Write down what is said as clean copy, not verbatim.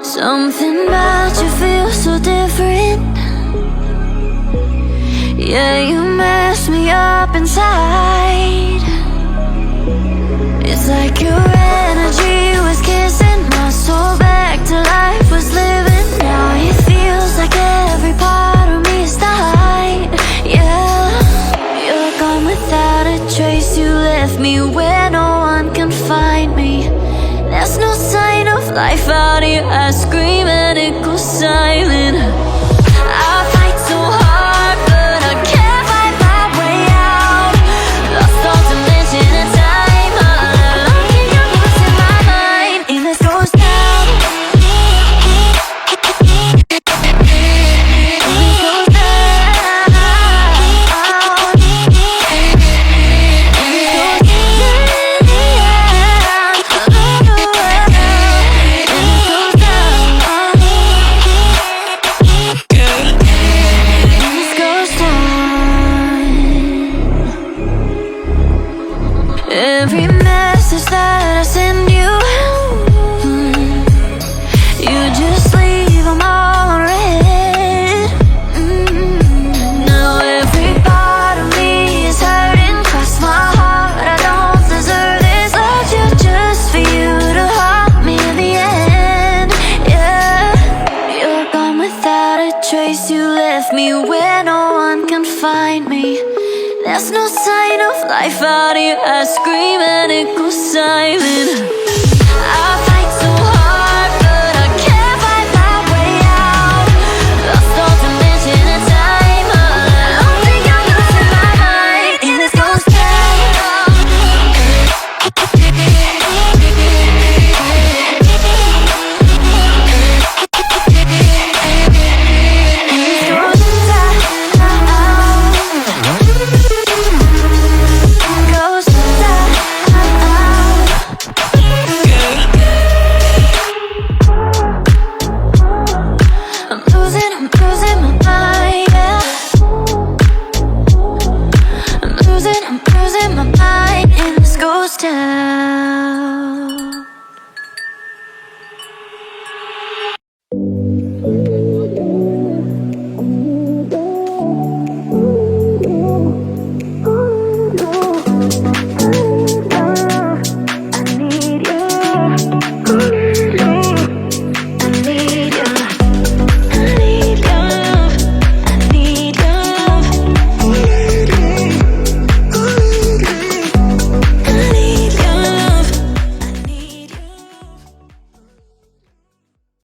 Something about you feels so different. Yeah, you mess me up inside. It's like your energy was kissing my soul back to life, was living. Now it feels like every part of me is died. Yeah, you're gone without a trace. You left me where no one can find me. There's no sign of life out here. I scream and it goes silent. I fight so hard, but I can't find my way out. Lost all dimension and time. All alone, keep your voice in my mind. And this goes down. And this goes down. Every message that I send you, you just leave them all unread. Now every part of me is hurting. Cross my heart, I don't deserve this. Loved you just for you to haunt me in the end. Yeah, you're gone without a trace. You left me where no one can find me. There's no sign of life out here. I scream and it goes silent.